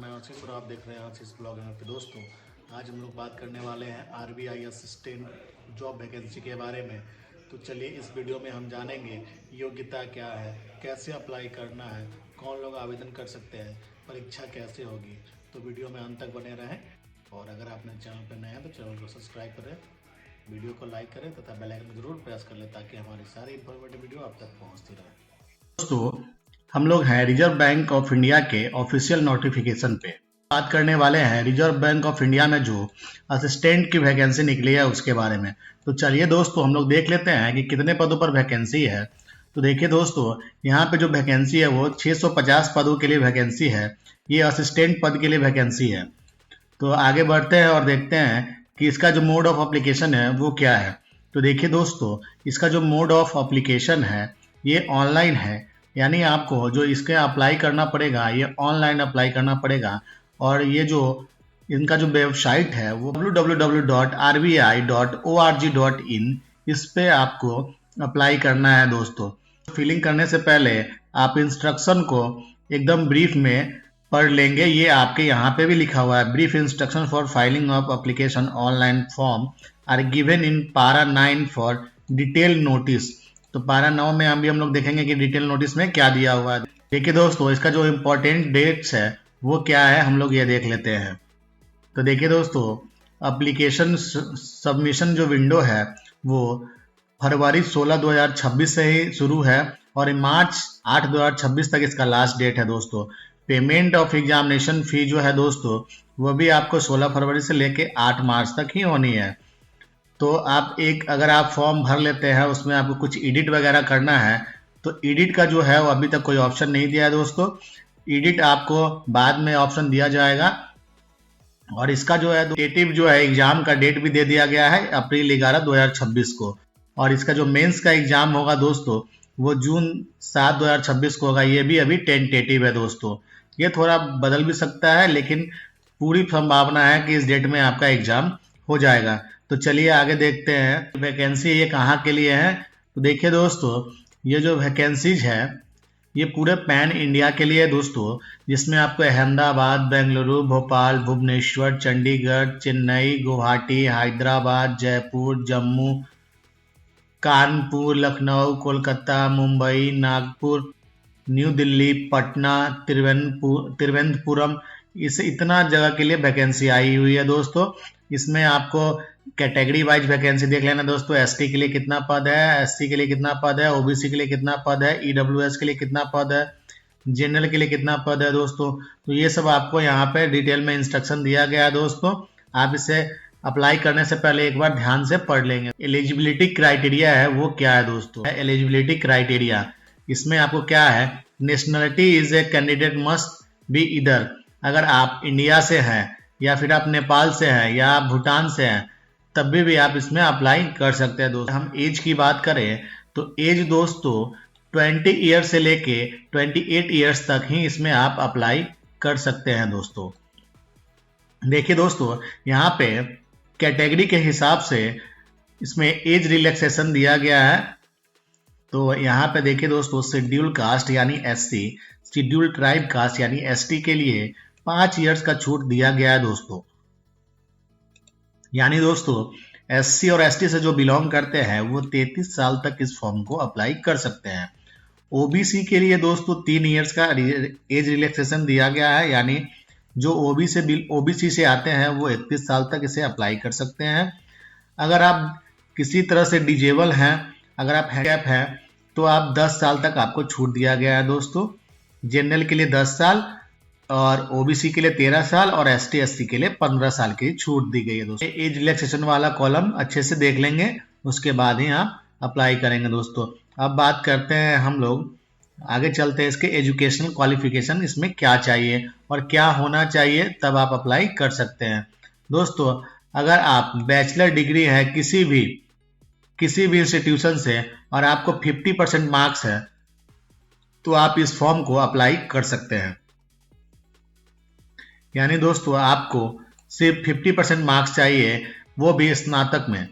नाम है आशीष और आप देख रहे हैं आशीष ब्लॉग। यहाँ पे दोस्तों आज हम लोग बात करने वाले हैं आरबीआई असिस्टेंट जॉब वैकेंसी के बारे में। तो चलिए इस वीडियो में हम जानेंगे योग्यता क्या है, कैसे अप्लाई करना है, कौन लोग आवेदन कर सकते हैं, परीक्षा कैसे होगी। तो वीडियो में अंत तक बने रहें और अगर आपने चैनल पर नए हैं तो चैनल को सब्सक्राइब करें, वीडियो को लाइक करें तथा बेल आइकन को जरूर प्रेस कर लें ताकि हमारी सारी इंफॉर्मेटिव वीडियो आप तक पहुँचती रहे। दोस्तों हम लोग हैं रिजर्व बैंक ऑफ इंडिया के ऑफिशियल नोटिफिकेशन पे बात करने वाले हैं। रिजर्व बैंक ऑफ इंडिया में जो असिस्टेंट की वैकेंसी निकली है उसके बारे में। तो चलिए दोस्तों हम लोग देख लेते हैं कि कितने पदों पर वैकेंसी है। तो देखिए दोस्तों यहाँ पे जो वैकेंसी है वो 650 पदों के लिए वैकेंसी है। ये असिस्टेंट पद के लिए वैकेंसी है। तो आगे बढ़ते हैं और देखते हैं कि इसका जो मोड ऑफ एप्लीकेशन है वो क्या है। तो देखिए दोस्तों इसका जो मोड ऑफ एप्लीकेशन है ये ऑनलाइन है, यानी आपको जो इसके अप्लाई करना पड़ेगा ये ऑनलाइन अप्लाई करना पड़ेगा। और ये जो इनका जो वेबसाइट है वो www.rbi.org.in, इस पे आपको अप्लाई करना है दोस्तों। फिलिंग करने से पहले आप इंस्ट्रक्शन को एकदम ब्रीफ में पढ़ लेंगे। ये आपके यहाँ पे भी लिखा हुआ है, brief instruction for filing of application online form are given in para 9 for detail notice. तो पारा 9 में हम लोग देखेंगे कि डिटेल नोटिस में क्या दिया हुआ है। देखिए दोस्तों इसका जो इम्पोर्टेंट डेट्स है वो क्या है, हम लोग ये देख लेते हैं। तो देखिए दोस्तों एप्लीकेशन सबमिशन जो विंडो है वो फरवरी 16 2026 से ही शुरू है और मार्च 8 2026 तक इसका लास्ट डेट है दोस्तों। पेमेंट ऑफ एग्जामिनेशन फी जो है दोस्तों वो भी आपको 16 फरवरी से लेके 8 मार्च तक ही होनी है। तो आप अगर आप फॉर्म भर लेते हैं उसमें आपको कुछ एडिट वगैरह करना है तो एडिट का जो है वो अभी तक कोई ऑप्शन नहीं दिया है दोस्तों। एडिट आपको बाद में ऑप्शन दिया जाएगा। और इसका जो है टेटिव जो है एग्जाम का डेट भी दे दिया गया है अप्रैल 11 2026 को। और इसका जो मेंस का एग्जाम होगा दोस्तों वो जून 7 2026 को होगा। ये भी अभी टेंटेटिव है दोस्तों, ये थोड़ा बदल भी सकता है लेकिन पूरी संभावना है कि इस डेट में आपका एग्जाम हो जाएगा। तो चलिए आगे देखते हैं वैकेंसी ये कहाँ के लिए है। तो देखिए दोस्तों ये जो वैकेंसीज है ये पूरे पैन इंडिया के लिए है दोस्तों, जिसमें आपको अहमदाबाद, बेंगलुरु, भोपाल, भुवनेश्वर, चंडीगढ़, चेन्नई, गुवाहाटी, हैदराबाद, जयपुर, जम्मू, कानपुर, लखनऊ, कोलकाता, मुंबई, नागपुर, न्यू दिल्ली, पटना, त्रिवेंद्रपुरम, इस इतना जगह के लिए वैकेंसी आई हुई है दोस्तों। इसमें आपको कैटेगरी वाइज वैकेंसी देख लेना दोस्तों। एसटी के लिए कितना पद है, एससी के लिए कितना पद है, ओबीसी के लिए कितना पद है, ईडब्ल्यूएस के लिए कितना पद है, जनरल के लिए कितना पद है दोस्तों। तो ये सब आपको यहाँ पे डिटेल में इंस्ट्रक्शन दिया गया है दोस्तों। आप इसे अप्लाई करने से पहले एक बार ध्यान से पढ़ लेंगे। एलिजिबिलिटी क्राइटेरिया है वो क्या है दोस्तों। एलिजिबिलिटी क्राइटेरिया इसमें आपको क्या है, nationality is a candidate must be इधर, अगर आप इंडिया से हैं या फिर आप नेपाल से हैं या आप भूटान से हैं तब भी आप इसमें अप्लाई कर सकते हैं दोस्तों। हम एज की बात करें तो एज दोस्तों 20 ईयर से लेके 28 ईयर्स तक ही इसमें आप अप्लाई कर सकते हैं दोस्तों। देखिए दोस्तों यहाँ पे कैटेगरी के हिसाब से इसमें एज रिलैक्सेशन दिया गया है। तो यहाँ पे देखिए दोस्तों शेड्यूल कास्ट यानी एससी, शेड्यूल ट्राइब कास्ट यानी एसटी के लिए 5 ईयर्स का छूट दिया गया है दोस्तों। यानी दोस्तों एससी और एसटी से जो बिलोंग करते हैं वो 33 साल तक इस फॉर्म को अप्लाई कर सकते हैं। ओबीसी के लिए दोस्तों 3 ईयर्स का एज रिलैक्सेशन दिया गया है, यानी जो ओबीसी से आते हैं वो 31 साल तक इसे अप्लाई कर सकते हैं। अगर आप किसी तरह से डिजेबल हैं, अगर आप हैंडीकैप हैं तो आप 10 साल तक आपको छूट दिया गया है दोस्तों। जनरल के लिए 10 साल और ओबीसी के लिए 13 साल और एसटी एससी के लिए 15 साल की छूट दी गई है दोस्तों। एज रिलैक्सेशन वाला कॉलम अच्छे से देख लेंगे, उसके बाद ही आप अप्लाई करेंगे दोस्तों। अब बात करते हैं हम लोग आगे चलते हैं इसके एजुकेशनल क्वालिफिकेशन, इसमें क्या चाहिए और क्या होना चाहिए तब आप अप्लाई कर सकते हैं दोस्तों। अगर आप बैचलर डिग्री है किसी भी इंस्टीट्यूशन से और आपको 50% मार्क्स है तो आप इस फॉर्म को अप्लाई कर सकते हैं। यानी दोस्तों आपको सिर्फ 50% मार्क्स चाहिए, वो भी स्नातक में।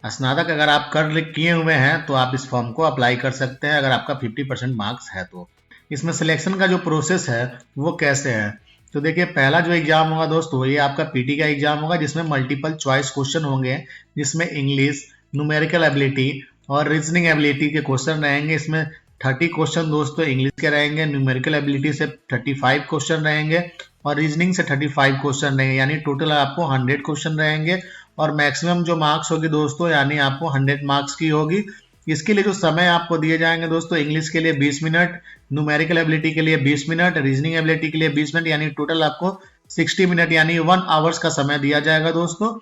स्नातक अगर आप किए हुए हैं तो आप इस फॉर्म को अप्लाई कर सकते हैं अगर आपका 50% मार्क्स है तो। इसमें सिलेक्शन का जो प्रोसेस है वो कैसे है, तो देखिए पहला जो एग्जाम होगा दोस्तों ये आपका पीटी का एग्जाम होगा, जिसमें मल्टीपल चॉइस क्वेश्चन होंगे, जिसमें इंग्लिश, न्यूमेरिकल एबिलिटी और रीजनिंग एबिलिटी के क्वेश्चन रहेंगे। इसमें 30 क्वेश्चन दोस्तों इंग्लिश के रहेंगे, न्यूमेरिकल एबिलिटी से 35 क्वेश्चन रहेंगे और रीजनिंग से 35 क्वेश्चन रहेंगे, यानी टोटल आपको 100 क्वेश्चन रहेंगे और मैक्सिमम जो मार्क्स होगी दोस्तों यानी आपको 100 मार्क्स की होगी। इसके लिए जो समय आपको दिए जाएंगे दोस्तों, इंग्लिश के लिए 20 मिनट, न्यूमेरिकल एबिलिटी के लिए 20 मिनट, रीजनिंग एबिलिटी के लिए 20 मिनट, यानी टोटल आपको 60 मिनट यानी 1 आवर्स का समय दिया जाएगा दोस्तों।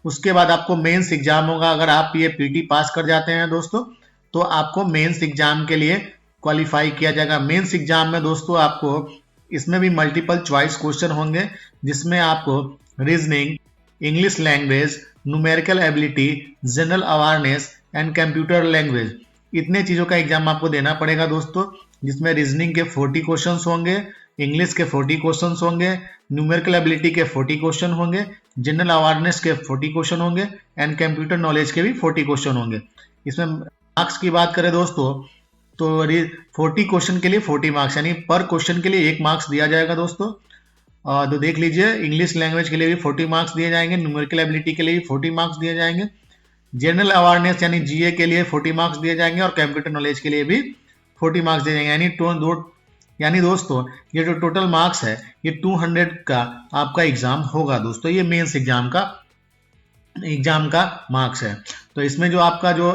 उसके बाद आपको मेंस एग्जाम होगा। अगर आप ये पीटी पास कर जाते हैं दोस्तों तो आपको मेंस एग्जाम के लिए क्वालिफाई किया जाएगा। मेंस एग्जाम में दोस्तों आपको इसमें भी मल्टीपल चॉइस क्वेश्चन होंगे, जिसमें आपको reasoning, English language, numerical ability, general awareness and computer language, इतने चीजों का एग्जाम आपको देना पड़ेगा दोस्तों, जिसमें रीजनिंग के 40 क्वेश्चंस होंगे, इंग्लिश के 40 क्वेश्चंस होंगे, न्यूमेरिकल एबिलिटी के 40 क्वेश्चन होंगे, जनरल अवेयरनेस के 40 क्वेश्चन होंगे एंड कंप्यूटर नॉलेज के भी 40 क्वेश्चन होंगे। इसमें मार्क्स की बात करें दोस्तों तो 40 क्वेश्चन के लिए 40 मार्क्स, यानी पर क्वेश्चन के लिए 1 मार्क्स दिया जाएगा दोस्तों। तो देख लीजिए इंग्लिश लैंग्वेज के लिए भी 40 मार्क्स दिए जाएंगे, न्यूमेरिकल एबिलिटी के लिए भी 40 मार्क्स दिए जाएंगे, जनरल अवेयरनेस यानी जीए के लिए 40 मार्क्स दिए जाएंगे और कंप्यूटर नॉलेज के लिए भी 40 मार्क्स दिए जाएंगे, यानी दोस्तों ये जो टोटल मार्क्स है ये 200 का आपका एग्जाम होगा दोस्तों। ये मेंस एग्जाम का मार्क्स है। तो इसमें जो आपका जो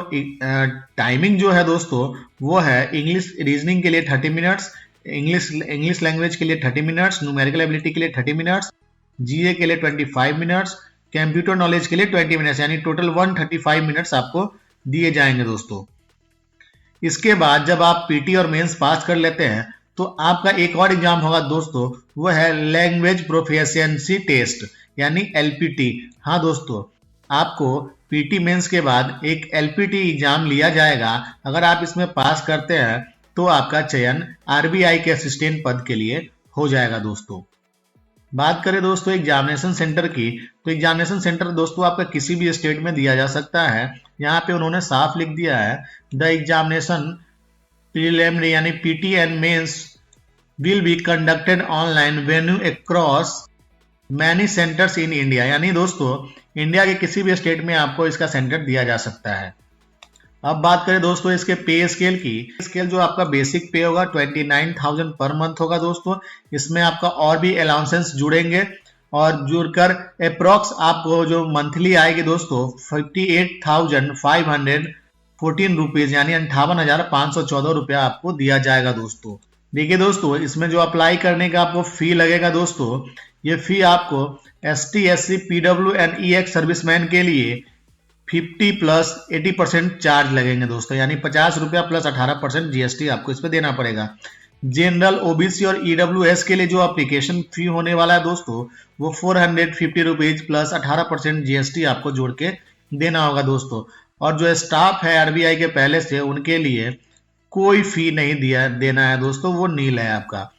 टाइमिंग जो है दोस्तों वो है इंग्लिश रीजनिंग के लिए 30 मिनट्स, इंग्लिश लैंग्वेज के लिए 30 मिनट्स, न्यूमेरिकल एबिलिटी के लिए 30 मिनट्स, जीए के लिए 25 मिनट्स, कंप्यूटर नॉलेज के लिए 20 मिनट्स, यानी टोटल 135 मिनट्स आपको दिए जाएंगे दोस्तों। इसके बाद जब आप पीटी और मेंस पास कर लेते हैं तो आपका एक और एग्जाम होगा दोस्तों, वो है लैंग्वेज प्रोफिशिएंसी टेस्ट यानी एलपीटी। हाँ दोस्तों, आपको पीटी मेंस के बाद एक एलपीटी एग्जाम लिया जाएगा। अगर आप इसमें पास करते हैं तो आपका चयन आरबीआई के असिस्टेंट पद के लिए हो जाएगा दोस्तों। बात करें दोस्तों एग्जामिनेशन सेंटर की, तो एग्जामिनेशन सेंटर दोस्तों आपका किसी भी स्टेट में दिया जा सकता है। यहाँ पे उन्होंने साफ लिख दिया है, द एग्जामिनेशन प्रीलिमिनरी यानी PT and mains will be conducted online venue across many centres in India, यानी दोस्तों इंडिया के किसी भी स्टेट में आपको इसका सेंटर दिया जा सकता है। अब बात करें दोस्तों इसके पे स्केल की। स्केल जो आपका बेसिक पे होगा 29,000 पर मंथ होगा दोस्तों। इसमें आपका और भी अलाउंसेंस जुड़ेंगे और जुड़कर अप्रोक्स आपको जो मंथली आएगी दोस्तों 58,514 रुपीज यानी 58,514 रुपया आपको दिया जाएगा दोस्तों। देखिए दोस्तों इसमें जो अप्लाई करने का आपको फी लगेगा दोस्तों, ये फी आपको ST, SC, PW and EX serviceman के लिए 50 प्लस 80% चार्ज लगेंगे दोस्तों, यानी 50 रुपया प्लस 18% GST आपको इस पे देना पड़ेगा। जनरल, OBC और EWS के लिए जो एप्लीकेशन फी होने वाला है दोस्तों वो 450 रुपीज प्लस 18% GST आपको जोड़ के देना होगा दोस्तों। और जो स्टाफ है RBI के पहले से, उनके लिए कोई फी नहीं देना है दोस्तों, वो नील है आपका।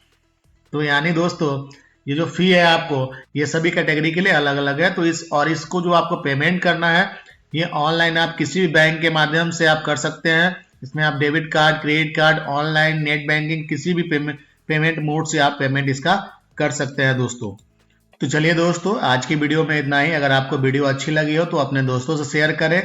तो यानी दोस्तों ये जो फी है आपको ये सभी कैटेगरी के लिए अलग अलग है। तो इसको जो आपको पेमेंट करना है ये ऑनलाइन आप किसी भी बैंक के माध्यम से आप कर सकते हैं। इसमें आप debit card, credit card, online, net banking, किसी भी पेमेंट मोड से आप पेमेंट इसका कर सकते हैं दोस्तों। तो चलिए दोस्तों आज की वीडियो में इतना ही। अगर आपको वीडियो अच्छी लगी हो तो अपने दोस्तों से शेयर करें।